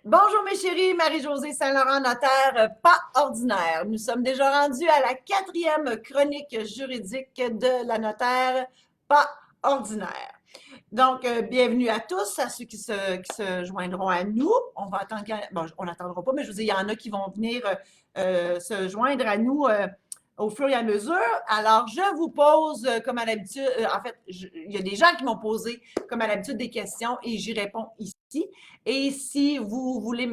Bonjour mes chéris, Marie-Josée Saint-Laurent, notaire pas ordinaire. Nous sommes déjà rendus à la 4e chronique juridique de la notaire pas ordinaire. Donc, bienvenue à tous, à ceux qui se joindront à nous. On va attendre, bon, on n'attendra pas, mais je vous dis, il y en a qui vont venir se joindre à nous au fur et à mesure. Alors, je vous pose, comme à l'habitude, en fait, il y a des gens qui m'ont posé, comme à l'habitude, des questions et j'y réponds ici. Et si vous voulez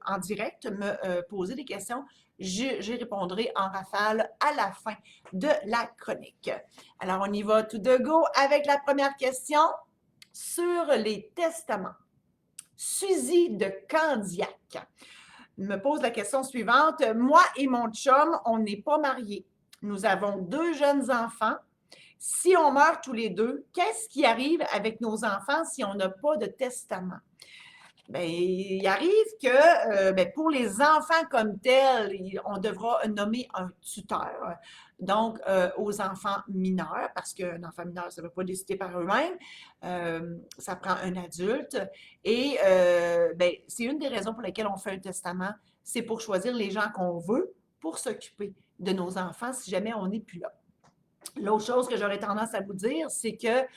en direct, me poser des questions, j'y répondrai en rafale à la fin de la chronique. Alors, on y va tout de go avec la première question sur les testaments. Suzy de Candiac me pose la question suivante. Moi et mon chum, on n'est pas mariés. Nous avons 2 jeunes enfants. Si on meurt tous les deux, qu'est-ce qui arrive avec nos enfants si on n'a pas de testament? Bien, il arrive que pour les enfants comme tels, on devra nommer un tuteur, donc aux enfants mineurs, parce qu'un enfant mineur, ça ne veut pas décider par eux-mêmes, ça prend un adulte. Et c'est une des raisons pour lesquelles on fait un testament, c'est pour choisir les gens qu'on veut pour s'occuper de nos enfants si jamais on n'est plus là. L'autre chose que j'aurais tendance à vous dire, c'est que,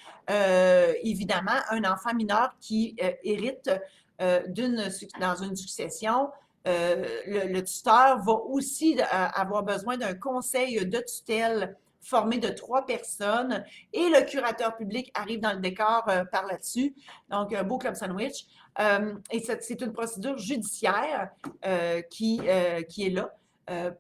évidemment, un enfant mineur qui hérite dans une succession, le tuteur va aussi avoir besoin d'un conseil de tutelle formé de 3 personnes et le curateur public arrive dans le décor par là-dessus. Donc, un beau club sandwich. Et c'est une procédure judiciaire qui est là,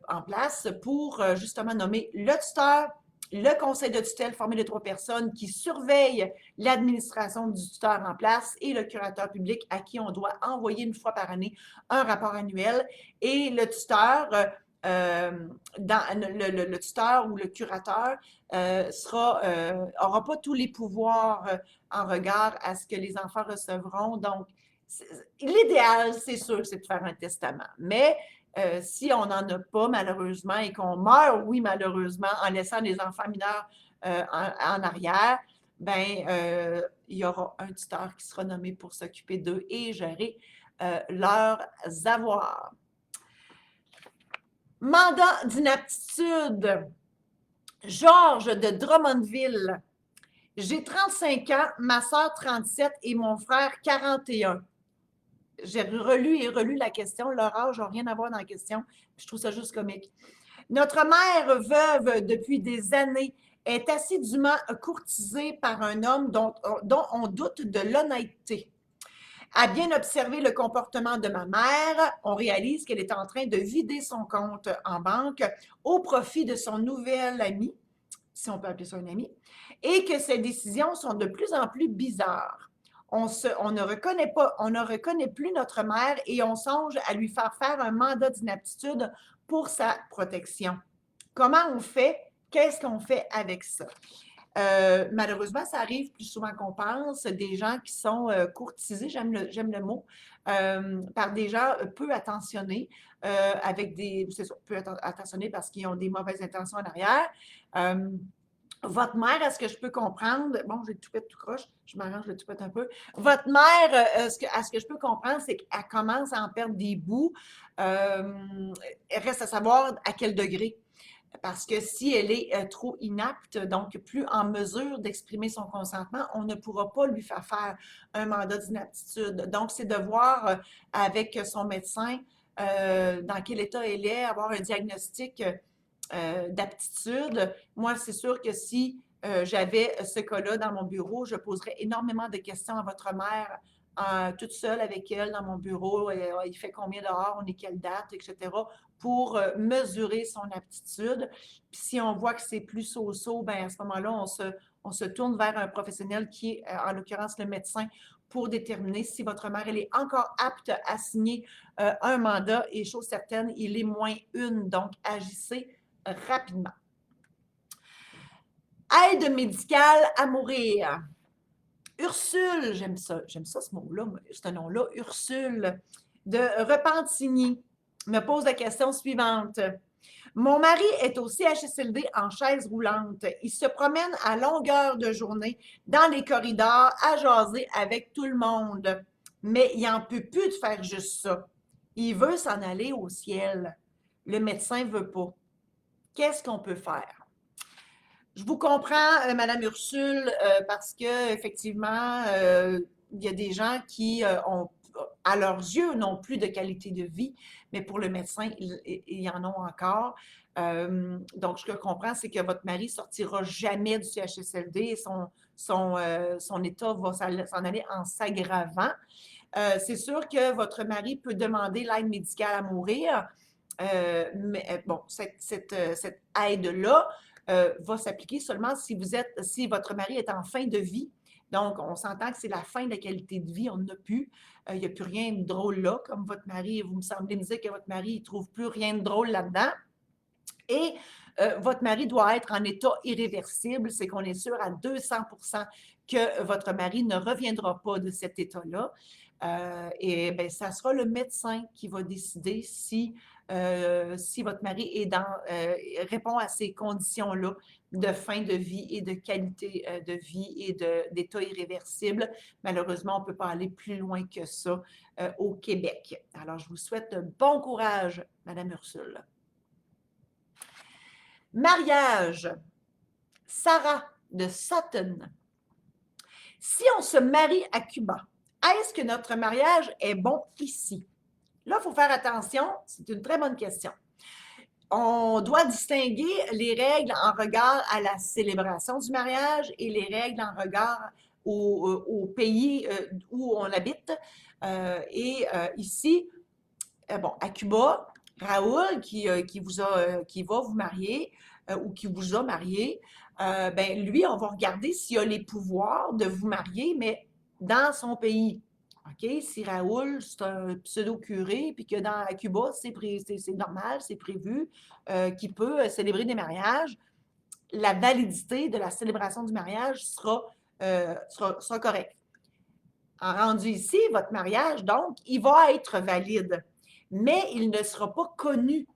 en place pour justement nommer le tuteur, le conseil de tutelle formé de 3 personnes qui surveillent l'administration du tuteur en place et le curateur public à qui on doit envoyer une fois par année un rapport annuel. Et le tuteur, le tuteur ou le curateur aura pas tous les pouvoirs en regard à ce que les enfants recevront. Donc, l'idéal, c'est sûr, c'est de faire un testament. Mais si on n'en a pas, malheureusement, et qu'on meurt, oui, malheureusement, en laissant des enfants mineurs en arrière, il y aura un tuteur qui sera nommé pour s'occuper d'eux et gérer leurs avoirs. Mandat d'inaptitude. Georges de Drummondville. J'ai 35 ans, ma soeur 37 et mon frère 41. J'ai relu et relu la question. Leur âge n'a rien à voir dans la question. Je trouve ça juste comique. Notre mère, veuve depuis des années, est assidûment courtisée par un homme dont on doute de l'honnêteté. À bien observer le comportement de ma mère, on réalise qu'elle est en train de vider son compte en banque au profit de son nouvel ami, si on peut appeler ça un ami, et que ses décisions sont de plus en plus bizarres. On ne reconnaît plus notre mère et on songe à lui faire un mandat d'inaptitude pour sa protection. Comment on fait? Qu'est-ce qu'on fait avec ça? Malheureusement, ça arrive plus souvent qu'on pense, des gens qui sont courtisés, j'aime le mot, par des gens peu attentionnés, peu attentionnés parce qu'ils ont des mauvaises intentions en arrière. Votre mère, est-ce que je peux comprendre? Bon, j'ai le toupette tout croche, je m'arrange le toupette un peu. Votre mère, ce que je peux comprendre, c'est qu'elle commence à en perdre des bouts. Reste à savoir à quel degré. Parce que si elle est trop inapte, donc plus en mesure d'exprimer son consentement, on ne pourra pas lui faire un mandat d'inaptitude. Donc, c'est de voir avec son médecin dans quel état elle est, avoir un diagnostic d'aptitude. Moi, c'est sûr que si j'avais ce cas-là dans mon bureau, je poserais énormément de questions à votre mère toute seule avec elle dans mon bureau. Il fait combien dehors, on est quelle date, etc. pour mesurer son aptitude. Puis si on voit que c'est plus so-so, à ce moment-là, on se tourne vers un professionnel qui est, en l'occurrence, le médecin, pour déterminer si votre mère elle est encore apte à signer un mandat. Et chose certaine, il est moins une. Donc, agissez rapidement. Aide médicale à mourir. Ursule, j'aime ça ce mot-là, ce nom-là, Ursule, de Repentigny, me pose la question suivante. Mon mari est au CHSLD en chaise roulante. Il se promène à longueur de journée dans les corridors à jaser avec tout le monde. mais il n'en peut plus de faire juste ça. Il veut s'en aller au ciel. Le médecin ne veut pas. Qu'est-ce qu'on peut faire? Je vous comprends, Madame Ursule, parce que effectivement, il y a des gens qui ont, à leurs yeux, n'ont plus de qualité de vie, mais pour le médecin, ils y en ont encore. Donc, ce que je comprends, c'est que votre mari sortira jamais du CHSLD et son état va s'en aller en s'aggravant. C'est sûr que votre mari peut demander l'aide médicale à mourir, mais bon, cette aide-là va s'appliquer seulement si votre mari est en fin de vie. Donc, on s'entend que c'est la fin de la qualité de vie, on n'a plus. Il n'y a plus rien de drôle là, comme votre mari, vous me semblez me dire que votre mari ne trouve plus rien de drôle là-dedans. Et votre mari doit être en état irréversible, c'est qu'on est sûr à 200% que votre mari ne reviendra pas de cet état-là. Et bien, ça sera le médecin qui va décider si votre mari répond à ces conditions-là de fin de vie et de qualité de vie et d'état irréversible. Malheureusement, on ne peut pas aller plus loin que ça au Québec. Alors, je vous souhaite bon courage, Madame Ursule. Mariage. Sarah de Sutton. Si on se marie à Cuba, est-ce que notre mariage est bon ici? Là, il faut faire attention, c'est une très bonne question. On doit distinguer les règles en regard à la célébration du mariage et les règles en regard au pays où on habite. Ici, bon, à Cuba, Raoul, qui va vous marier ou qui vous a marié, ben lui, on va regarder s'il a les pouvoirs de vous marier, mais dans son pays. OK? Si Raoul, c'est un pseudo-curé, puis que à Cuba, c'est normal, c'est prévu, qu'il peut célébrer des mariages, la validité de la célébration du mariage sera correcte. En rendu ici, votre mariage, donc, il va être valide, mais il ne sera pas connu.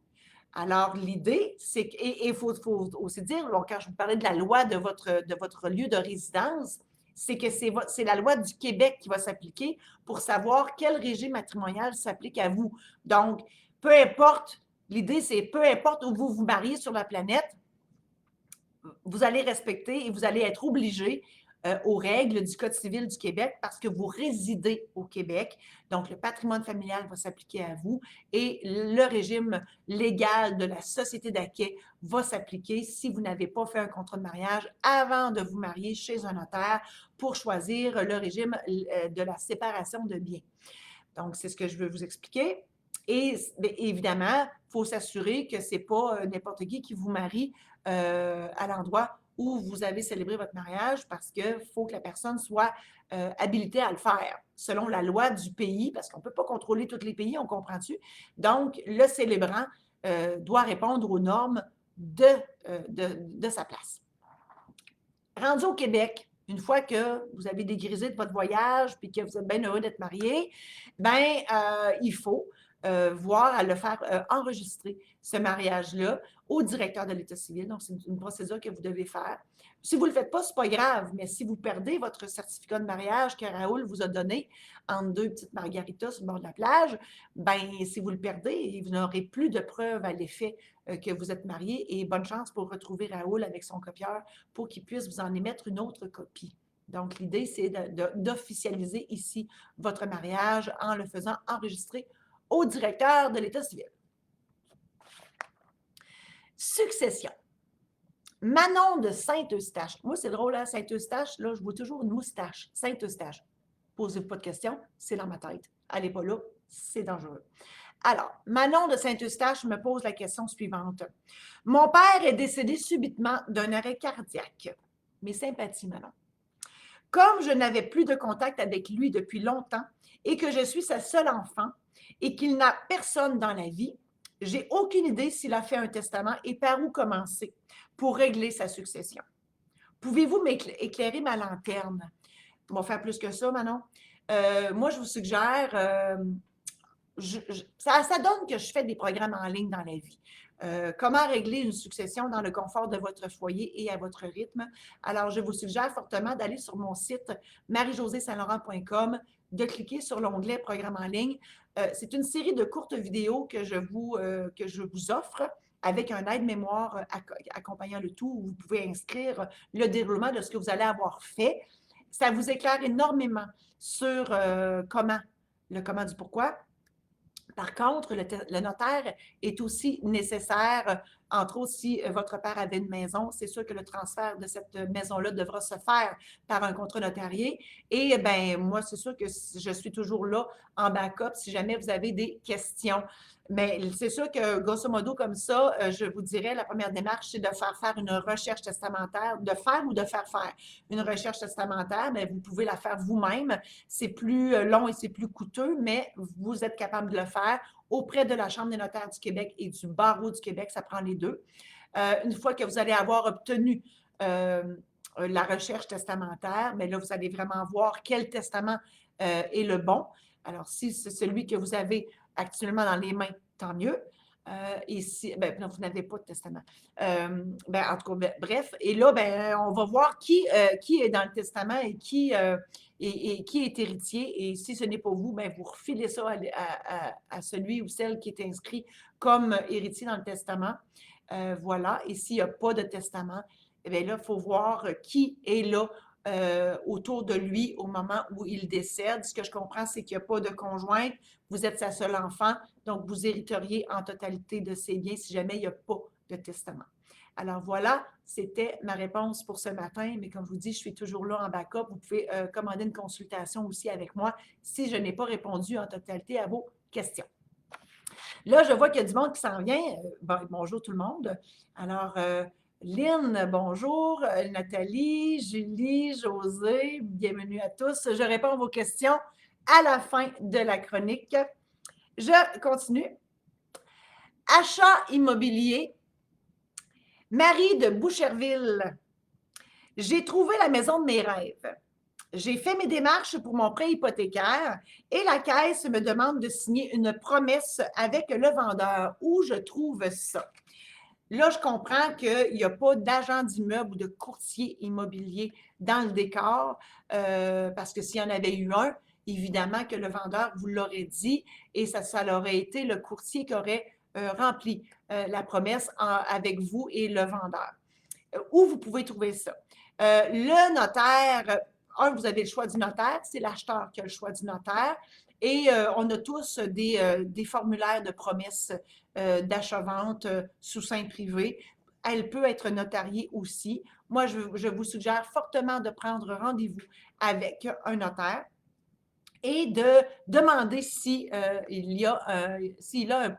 Alors, l'idée, c'est qu'il faut aussi dire, bon, quand je vous parlais de la loi de votre lieu de résidence, c'est que c'est la loi du Québec qui va s'appliquer pour savoir quel régime matrimonial s'applique à vous. Donc, peu importe, l'idée, c'est peu importe où vous vous mariez sur la planète, vous allez respecter et vous allez être obligé aux règles du Code civil du Québec parce que vous résidez au Québec. Donc, le patrimoine familial va s'appliquer à vous et le régime légal de la société d'acquêt va s'appliquer si vous n'avez pas fait un contrat de mariage avant de vous marier chez un notaire pour choisir le régime de la séparation de biens. Donc, c'est ce que je veux vous expliquer. Et bien, évidemment, il faut s'assurer que ce n'est pas n'importe qui vous marie à l'endroit où vous avez célébré votre mariage parce qu'il faut que la personne soit habilitée à le faire selon la loi du pays, parce qu'on ne peut pas contrôler tous les pays, on comprend-tu? Donc, le célébrant doit répondre aux normes de sa place. Rendu au Québec, une fois que vous avez dégrisé de votre voyage puis que vous êtes bien heureux d'être marié, bien, il faut voir à le faire enregistrer, ce mariage-là, au directeur de l'État civil. Donc, c'est une procédure que vous devez faire. Si vous ne le faites pas, ce n'est pas grave, mais si vous perdez votre certificat de mariage que Raoul vous a donné entre deux petites margaritas sur le bord de la plage, bien, si vous le perdez, vous n'aurez plus de preuves à l'effet que vous êtes marié et bonne chance pour retrouver Raoul avec son copieur pour qu'il puisse vous en émettre une autre copie. Donc, l'idée, c'est d'officialiser ici votre mariage en le faisant enregistrer au directeur de l'État civil. Succession. Manon de Saint-Eustache. Moi, c'est drôle, hein? Saint-Eustache, là, je vois toujours une moustache. Saint-Eustache. Posez-vous pas de questions, c'est dans ma tête. Allez pas là, c'est dangereux. Alors, Manon de Saint-Eustache me pose la question suivante. Mon père est décédé subitement d'un arrêt cardiaque. Mes sympathies, Manon. Comme je n'avais plus de contact avec lui depuis longtemps et que je suis sa seule enfant et qu'il n'a personne dans la vie, j'ai aucune idée s'il a fait un testament et par où commencer pour régler sa succession. Pouvez-vous m'éclairer ma lanterne? On va faire plus que ça, Manon. Moi, je vous suggère, ça donne que je fais des programmes en ligne dans la vie. Comment régler une succession dans le confort de votre foyer et à votre rythme. Alors, je vous suggère fortement d'aller sur mon site marie-josée-saint-laurent.com, de cliquer sur l'onglet Programme en ligne. C'est une série de courtes vidéos que je vous offre avec un aide-mémoire accompagnant le tout, où vous pouvez inscrire le déroulement de ce que vous allez avoir fait. Ça vous éclaire énormément sur le comment du pourquoi. Par contre, le notaire est aussi nécessaire, entre autres, si votre père avait une maison, c'est sûr que le transfert de cette maison-là devra se faire par un contrat notarié. Et bien, moi, c'est sûr que je suis toujours là en backup si jamais vous avez des questions. Mais c'est sûr que, grosso modo, comme ça, je vous dirais, la première démarche, c'est de faire une recherche testamentaire, de faire ou de faire une recherche testamentaire, mais vous pouvez la faire vous-même. C'est plus long et c'est plus coûteux, mais vous êtes capable de le faire auprès de la Chambre des notaires du Québec et du Barreau du Québec, ça prend les deux. Une fois que vous allez avoir obtenu la recherche testamentaire, mais là, vous allez vraiment voir quel testament est le bon. Alors, si c'est celui que vous avez actuellement dans les mains, tant mieux. Et si, ben, non, vous n'avez pas de testament. Ben, en tout cas, bref. Et là, ben, on va voir qui est dans le testament et qui est héritier. Et si ce n'est pas vous, ben, vous refilez ça à celui ou celle qui est inscrit comme héritier dans le testament. Voilà. Et s'il n'y a pas de testament, eh bien là, il faut voir qui est là autour de lui au moment où il décède. Ce que je comprends, c'est qu'il n'y a pas de conjointe. Vous êtes sa seule enfant, donc vous hériteriez en totalité de ses biens si jamais il n'y a pas de testament. Alors voilà, c'était ma réponse pour ce matin, mais comme je vous dis, je suis toujours là en backup. Vous pouvez commander une consultation aussi avec moi si je n'ai pas répondu en totalité à vos questions. Là, je vois qu'il y a du monde qui s'en vient. Bonjour tout le monde. Alors, Lynn, bonjour. Nathalie, Julie, José, bienvenue à tous. Je réponds à vos questions à la fin de la chronique. Je continue. Achat immobilier. Marie de Boucherville. J'ai trouvé la maison de mes rêves. J'ai fait mes démarches pour mon prêt hypothécaire et la caisse me demande de signer une promesse avec le vendeur. Où je trouve ça? Là, je comprends qu'il n'y a pas d'agent d'immeuble ou de courtier immobilier dans le décor, parce que s'il y en avait eu un, évidemment que le vendeur vous l'aurait dit et ça aurait été le courtier qui aurait rempli la promesse avec vous et le vendeur. Où vous pouvez trouver ça? Le notaire, vous avez le choix du notaire, c'est l'acheteur qui a le choix du notaire. Et on a tous des formulaires de promesse d'achat-vente sous seing privé. Elle peut être notariée aussi. Moi, je vous suggère fortement de prendre rendez-vous avec un notaire et de demander s'il a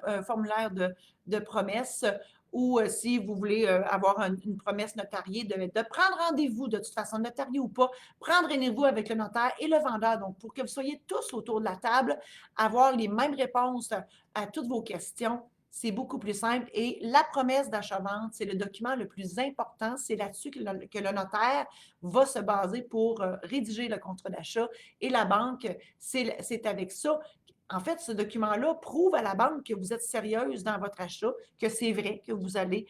un formulaire de promesse ou si vous voulez avoir une promesse notariée, de prendre rendez-vous, de toute façon, notarié ou pas, prendre rendez-vous avec le notaire et le vendeur, donc pour que vous soyez tous autour de la table, avoir les mêmes réponses à toutes vos questions. C'est beaucoup plus simple. Et la promesse d'achat-vente, c'est le document le plus important. C'est là-dessus que le notaire va se baser pour rédiger le contrat d'achat. Et la banque, c'est avec ça. En fait, ce document-là prouve à la banque que vous êtes sérieuse dans votre achat, que c'est vrai que vous allez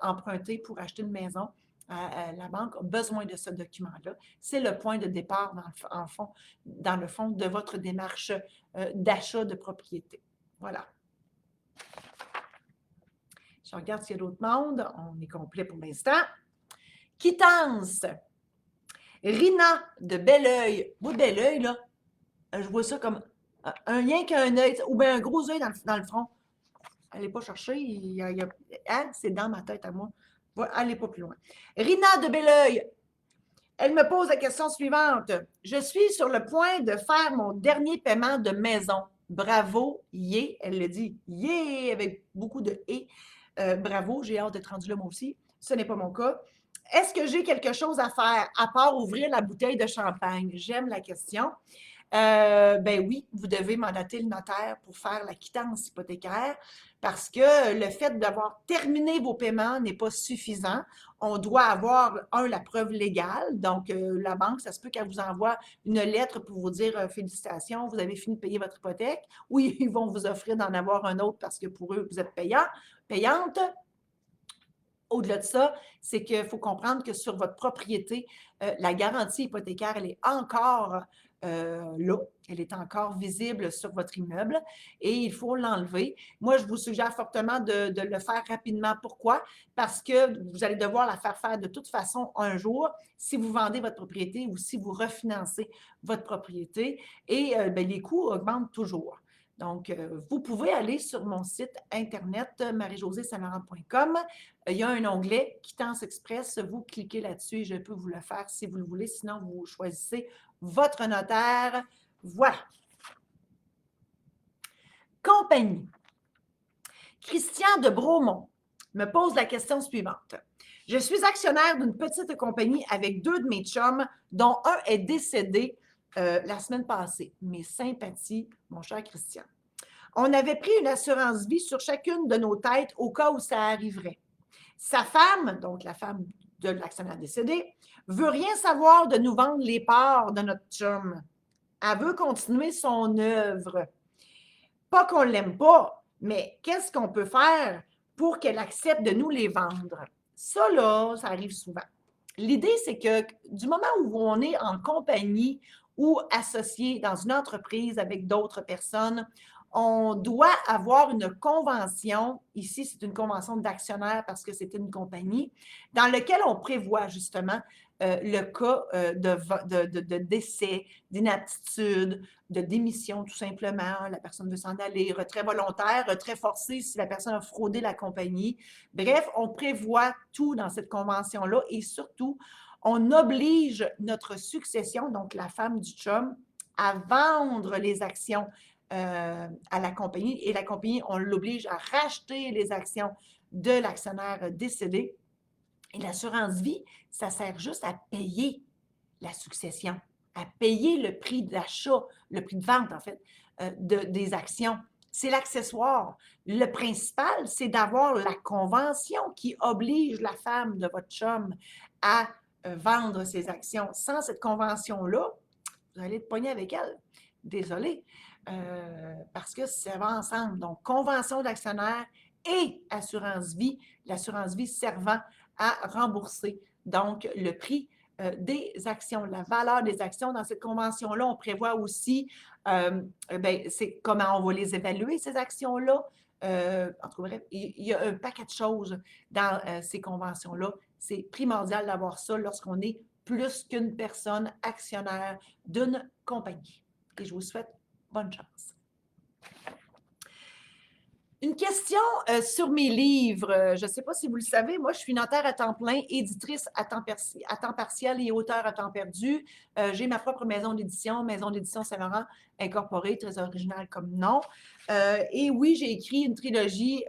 emprunter pour acheter une maison. La banque a besoin de ce document-là. C'est le point de départ, dans le fond, de votre démarche d'achat de propriété. Voilà. Je regarde s'il y a d'autres mondes. On est complet pour l'instant. Quittance. Rina de Belleuil. Vous, Belleuil, là, je vois ça comme un lien qu'un œil, ou bien un gros œil dans le front. Allez pas chercher, c'est dans ma tête à moi. Allez pas plus loin. Rina de Belleuil, elle me pose la question suivante. Je suis sur le point de faire mon dernier paiement de maison. Bravo, yeah, elle le dit, yeah, avec beaucoup de et. Bravo, j'ai hâte d'être rendue là moi aussi. Ce n'est pas mon cas. Est-ce que j'ai quelque chose à faire à part ouvrir la bouteille de champagne? J'aime la question. Ben oui, vous devez mandater le notaire pour faire la quittance hypothécaire parce que le fait d'avoir terminé vos paiements n'est pas suffisant. On doit avoir, la preuve légale. Donc, la banque, ça se peut qu'elle vous envoie une lettre pour vous dire félicitations, vous avez fini de payer votre hypothèque. Ou ils vont vous offrir d'en avoir un autre parce que pour eux, vous êtes payante. Au-delà de ça, c'est qu'il faut comprendre que sur votre propriété, la garantie hypothécaire, elle est encore là. Elle est encore visible sur votre immeuble et il faut l'enlever. Moi, je vous suggère fortement de le faire rapidement. Pourquoi? Parce que vous allez devoir la faire de toute façon un jour si vous vendez votre propriété ou si vous refinancez votre propriété et les coûts augmentent toujours. Donc, vous pouvez aller sur mon site internet marie-josée-saint-laurent.com. Il y a un onglet Quittance Express. Vous cliquez là-dessus et je peux vous le faire si vous le voulez. Sinon, vous choisissez votre notaire. Voilà. Compagnie. Christian de Bromont me pose la question suivante. Je suis actionnaire d'une petite compagnie avec 2 de mes chums, dont un est décédé la semaine passée. Mes sympathies, mon cher Christian. On avait pris une assurance vie sur chacune de nos têtes au cas où ça arriverait. Sa femme, donc la femme de l'actionnaire décédé, veut rien savoir de nous vendre les parts de notre chum. Elle veut continuer son œuvre. Pas qu'on ne l'aime pas, mais qu'est-ce qu'on peut faire pour qu'elle accepte de nous les vendre? Ça, là, ça arrive souvent. L'idée, c'est que du moment où on est en compagnie ou associé dans une entreprise avec d'autres personnes, on doit avoir une convention, ici c'est une convention d'actionnaire parce que c'est une compagnie, dans laquelle on prévoit justement le cas de décès, d'inaptitude, de démission tout simplement, la personne veut s'en aller, retrait volontaire, retrait forcé si la personne a fraudé la compagnie. Bref, on prévoit tout dans cette convention-là et surtout, on oblige notre succession, donc la femme du chum, à vendre les actions à la compagnie et la compagnie, on l'oblige à racheter les actions de l'actionnaire décédé. Et l'assurance vie, ça sert juste à payer la succession, à payer le prix d'achat, le prix de vente en fait, des actions. C'est l'accessoire. Le principal, c'est d'avoir la convention qui oblige la femme de votre chum à vendre ses actions. Sans cette convention-là, vous allez être pogné avec elle. Désolé. Parce que ça va ensemble. Donc, convention d'actionnaire et assurance vie, l'assurance vie servant à rembourser donc le prix des actions, la valeur des actions. Dans cette convention-là, on prévoit aussi c'est comment on va les évaluer, ces actions-là. En tout cas, bref, il y a un paquet de choses dans ces conventions-là. C'est primordial d'avoir ça lorsqu'on est plus qu'une personne actionnaire d'une compagnie. Et je vous souhaite bonne chance. Une question sur mes livres. Je ne sais pas si vous le savez, moi, je suis notaire à temps plein, éditrice à temps partiel et auteur à temps perdu. J'ai ma propre maison d'édition Saint-Laurent Incorporée, très originale comme nom. Et oui, j'ai écrit une trilogie.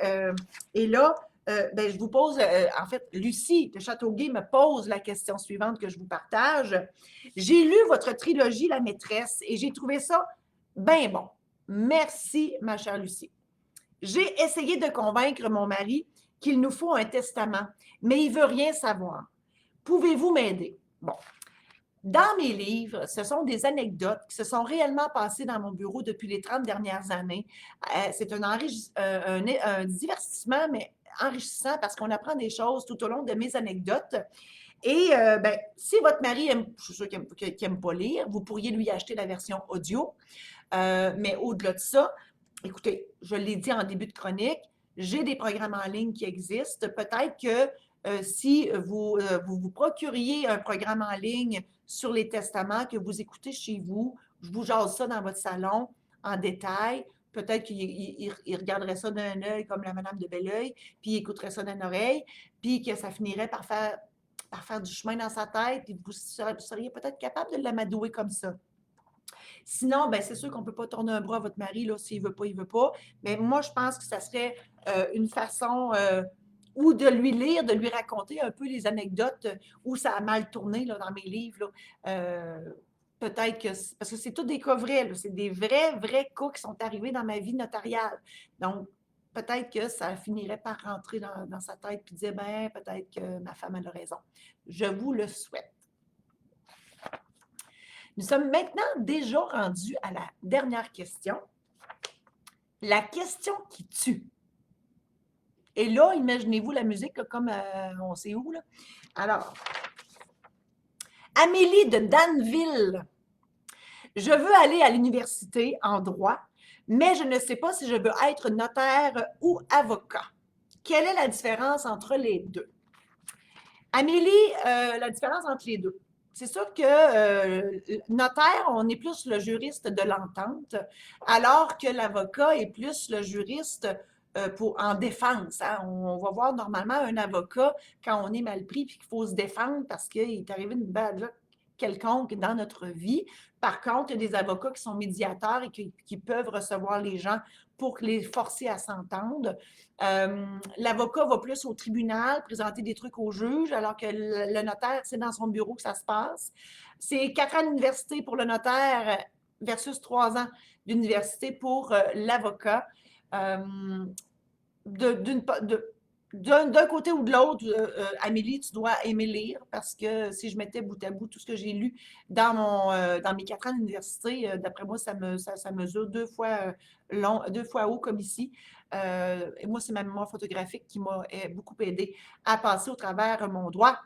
Et là, je vous pose, en fait, Lucie de Châteauguay me pose la question suivante que je vous partage. J'ai lu votre trilogie La Maîtresse et j'ai trouvé ça bien bon. Merci, ma chère Lucie. J'ai essayé de convaincre mon mari qu'il nous faut un testament, mais il ne veut rien savoir. Pouvez-vous m'aider? Bon. Dans mes livres, ce sont des anecdotes qui se sont réellement passées dans mon bureau depuis les 30 dernières années. C'est un divertissement, mais enrichissant parce qu'on apprend des choses tout au long de mes anecdotes. Et si votre mari aime, je suis sûre qu'il n'aime pas lire, vous pourriez lui acheter la version audio. Mais au-delà de ça, écoutez, je l'ai dit en début de chronique, j'ai des programmes en ligne qui existent. Peut-être que si vous procuriez un programme en ligne sur les testaments que vous écoutez chez vous, je vous jase ça dans votre salon en détail. Peut-être qu'il regarderait ça d'un œil comme la Madame de Belleuil, puis il écouterait ça d'une oreille, puis que ça finirait par faire du chemin dans sa tête, puis vous seriez peut-être capable de l'amadouer comme ça. Sinon, c'est sûr qu'on ne peut pas tourner un bras à votre mari, là, s'il ne veut pas, il ne veut pas. Mais moi, je pense que ça serait une façon ou de lui lire, de lui raconter un peu les anecdotes où ça a mal tourné là, dans mes livres. Peut-être que, parce que c'est tout des cas vrais, c'est des vrais cas qui sont arrivés dans ma vie notariale. Donc, peut-être que ça finirait par rentrer dans sa tête et dire, peut-être que ma femme a raison. Je vous le souhaite. Nous sommes maintenant déjà rendus à la dernière question. La question qui tue. Et là, imaginez-vous la musique, là, comme on sait où. Là. Alors, Amélie de Danville Je veux aller à l'université en droit, mais je ne sais pas si je veux être notaire ou avocat. Quelle est la différence entre les deux? Amélie, la différence entre les deux. C'est sûr que notaire, on est plus le juriste de l'entente, alors que l'avocat est plus le juriste en défense. Hein. On va voir normalement un avocat quand on est mal pris et qu'il faut se défendre parce qu'il est arrivé une bad luck quelconque dans notre vie. Par contre, il y a des avocats qui sont médiateurs et qui peuvent recevoir les gens pour les forcer à s'entendre. L'avocat va plus au tribunal présenter des trucs au juge, alors que le notaire, c'est dans son bureau que ça se passe. C'est 4 ans d'université pour le notaire versus 3 ans d'université pour l'avocat. D'un côté ou de l'autre, Amélie, tu dois aimer lire parce que si je mettais bout à bout tout ce que j'ai lu dans mes 4 ans d'université, d'après moi, ça mesure 2 fois long, 2 fois haut comme ici. Et moi, c'est ma mémoire photographique qui m'a beaucoup aidé à passer au travers mon droit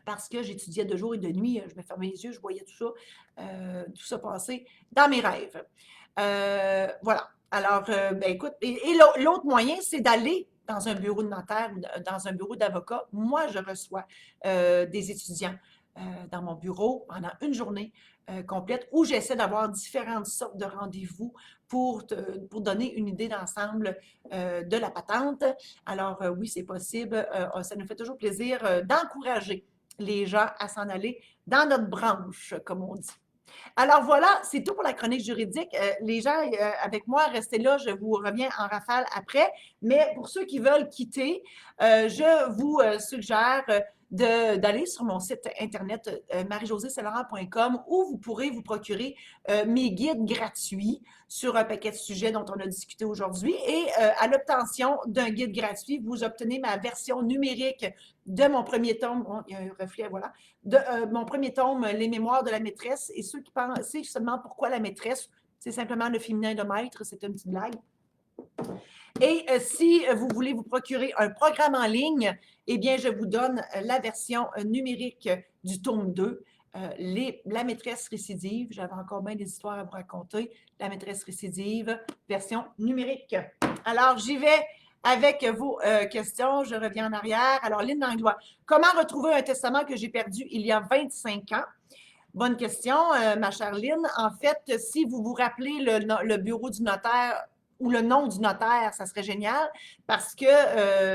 parce que j'étudiais de jour et de nuit. Je me fermais les yeux, je voyais tout ça passer dans mes rêves. Voilà. Alors, ben écoute, et l'autre moyen, c'est d'aller dans un bureau de notaire ou dans un bureau d'avocat. Moi, je reçois des étudiants dans mon bureau pendant une journée complète où j'essaie d'avoir différentes sortes de rendez-vous pour donner une idée d'ensemble de la patente. Alors, oui, c'est possible. Ça nous fait toujours plaisir d'encourager les gens à s'en aller dans notre branche, comme on dit. Alors voilà, c'est tout pour la chronique juridique. Les gens avec moi, restez là, je vous reviens en rafale après. Mais pour ceux qui veulent quitter, je vous suggère d'aller sur mon site internet marie-josée-saint-laurent.com où vous pourrez vous procurer mes guides gratuits sur un paquet de sujets dont on a discuté aujourd'hui. Et à l'obtention d'un guide gratuit, vous obtenez ma version numérique de mon premier tome. Bon, il y a un reflet, voilà. De mon premier tome, Les mémoires de la maîtresse. Et ceux qui pensent seulement pourquoi la maîtresse, c'est simplement le féminin de maître, c'est une petite blague. Et si vous voulez vous procurer un programme en ligne, eh bien, je vous donne la version numérique du tome 2, La maîtresse récidive. J'avais encore bien des histoires à vous raconter. La maîtresse récidive, version numérique. Alors, j'y vais avec vos questions. Je reviens en arrière. Alors, Lynn Langlois, comment retrouver un testament que j'ai perdu il y a 25 ans? Bonne question, ma chère Lynn. En fait, si vous vous rappelez le bureau du notaire ou le nom du notaire, ça serait génial parce que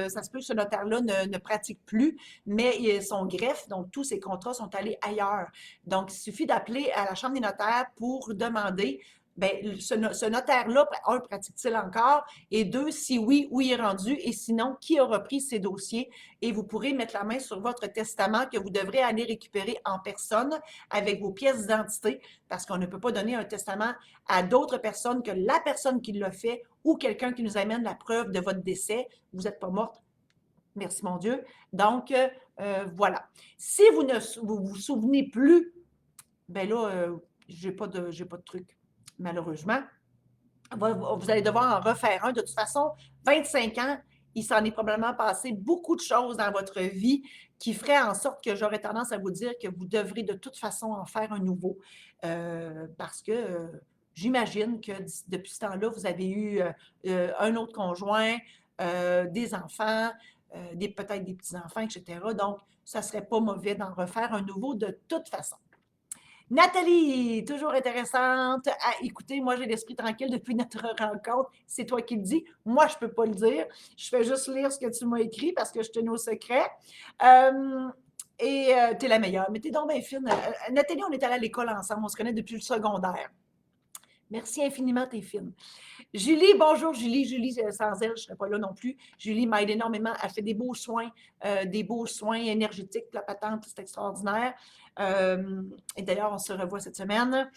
ça se peut que ce notaire-là ne pratique plus, mais son greffe, donc tous ses contrats sont allés ailleurs. Donc, il suffit d'appeler à la Chambre des notaires pour demander, bien, ce notaire-là, un, pratique-t-il encore? Et deux, si oui, où il est rendu? Et sinon, qui a repris ces dossiers? Et vous pourrez mettre la main sur votre testament que vous devrez aller récupérer en personne avec vos pièces d'identité parce qu'on ne peut pas donner un testament à d'autres personnes que la personne qui l'a fait ou quelqu'un qui nous amène la preuve de votre décès. Vous n'êtes pas morte. Merci mon Dieu. Donc, voilà. Si vous ne vous souvenez plus, ben là, je n'ai pas de truc, malheureusement. Vous allez devoir en refaire un. De toute façon, 25 ans, il s'en est probablement passé beaucoup de choses dans votre vie qui feraient en sorte que j'aurais tendance à vous dire que vous devrez de toute façon en faire un nouveau. Parce que j'imagine que depuis ce temps-là, vous avez eu un autre conjoint, des enfants, peut-être des petits-enfants, etc. Donc, ça ne serait pas mauvais d'en refaire un nouveau de toute façon. Nathalie, toujours intéressante à écouter. Moi, j'ai l'esprit tranquille depuis notre rencontre. C'est toi qui le dis. Moi, je ne peux pas le dire. Je fais juste lire ce que tu m'as écrit parce que je tenais au secret. Tu es la meilleure. Mais tu es donc bien fine. Nathalie, on est allé à l'école ensemble. On se connaît depuis le secondaire. Merci infiniment, t'es fine. Julie, bonjour Julie. Julie, sans elle, je ne serais pas là non plus. Julie m'aide énormément. Elle fait des beaux soins énergétiques. La patente, c'est extraordinaire. Et d'ailleurs, on se revoit cette semaine.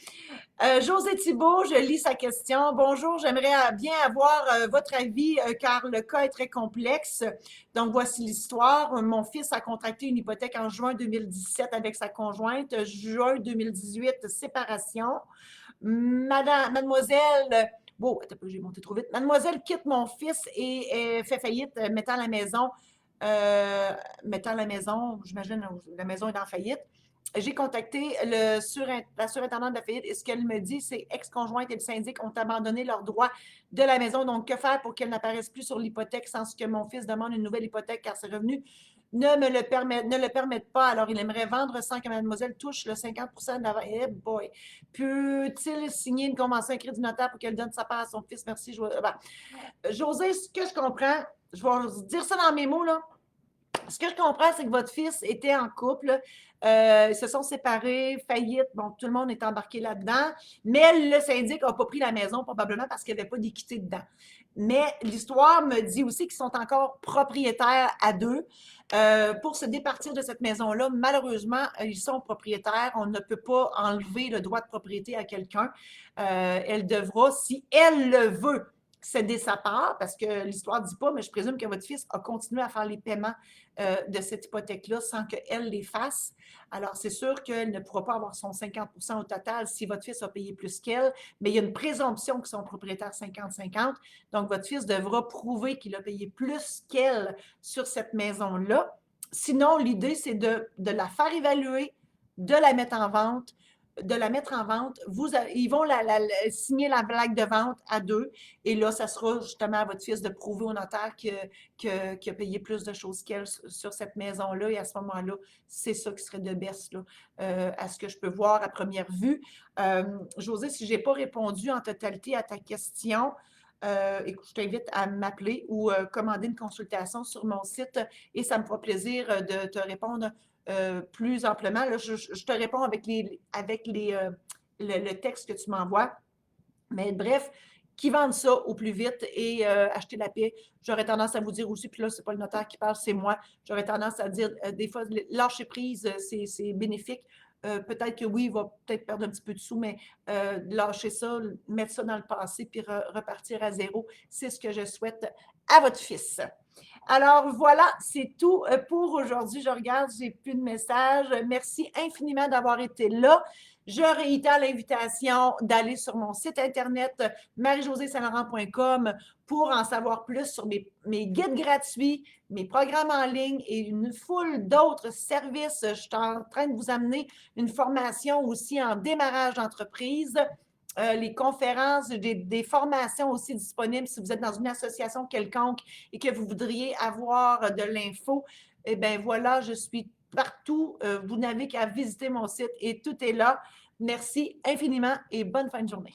José Thibault, je lis sa question. Bonjour, j'aimerais bien avoir votre avis car le cas est très complexe. Donc, voici l'histoire. Mon fils a contracté une hypothèque en juin 2017 avec sa conjointe. Juin 2018, séparation. Mademoiselle, bon, j'ai monté trop vite. Mademoiselle quitte mon fils et fait faillite, mettant la maison, j'imagine, la maison est en faillite. j'ai contacté la surintendante de la faillite et ce qu'elle me dit, c'est ex-conjointe et le syndic ont abandonné leurs droits de la maison. Donc, que faire pour qu'elle n'apparaisse plus sur l'hypothèque sans que mon fils demande une nouvelle hypothèque car ses revenus ne le permettent pas. Alors, il aimerait vendre sans que mademoiselle touche le 50 de la... Eh boy! Peut-il signer une convention écrite du notaire pour qu'elle donne sa part à son fils? Merci. José, ce que je comprends, je vais dire ça dans mes mots, là. Ce que je comprends, c'est que votre fils était en couple, ils se sont séparés, faillite, bon, tout le monde est embarqué là-dedans, mais le syndic n'a pas pris la maison probablement parce qu'il n'y avait pas d'équité dedans. Mais l'histoire me dit aussi qu'ils sont encore propriétaires à deux. Pour se départir de cette maison-là, malheureusement, ils sont propriétaires. On ne peut pas enlever le droit de propriété à quelqu'un. Elle devra, si elle le veut, céder sa part, parce que l'histoire ne dit pas, mais je présume que votre fils a continué à faire les paiements de cette hypothèque-là sans qu'elle les fasse. Alors, c'est sûr qu'elle ne pourra pas avoir son 50 au total si votre fils a payé plus qu'elle, mais il y a une présomption qu'ils sont propriétaires 50-50. Donc, votre fils devra prouver qu'il a payé plus qu'elle sur cette maison-là. Sinon, l'idée, c'est de la faire évaluer, de la mettre en vente, ils vont signer la blague de vente à deux. Et là, ça sera justement à votre fils de prouver au notaire qu'il a payé plus de choses qu'elle sur cette maison-là. Et à ce moment-là, c'est ça qui serait de baisse, là, à ce que je peux voir à première vue. José, si je n'ai pas répondu en totalité à ta question, écoute, je t'invite à m'appeler ou commander une consultation sur mon site et ça me fera plaisir de te répondre plus amplement. Là, je te réponds avec le texte que tu m'envoies. Mais bref, qui vendent ça au plus vite et acheter la paix. J'aurais tendance à vous dire aussi, puis là, ce n'est pas le notaire qui parle, c'est moi. J'aurais tendance à dire, des fois, lâcher prise, c'est bénéfique. Peut-être que oui, il va peut-être perdre un petit peu de sous, mais lâcher ça, mettre ça dans le passé, puis repartir à zéro, c'est ce que je souhaite à votre fils. Alors voilà, c'est tout pour aujourd'hui. Je regarde, j'ai plus de messages. Merci infiniment d'avoir été là. Je réitère l'invitation d'aller sur mon site internet marie-josée-saint-laurent.com pour en savoir plus sur mes guides gratuits, mes programmes en ligne et une foule d'autres services. Je suis en train de vous amener une formation aussi en démarrage d'entreprise. Les conférences, des formations aussi disponibles si vous êtes dans une association quelconque et que vous voudriez avoir de l'info. Eh bien voilà, je suis partout. Vous n'avez qu'à visiter mon site et tout est là. Merci infiniment et bonne fin de journée.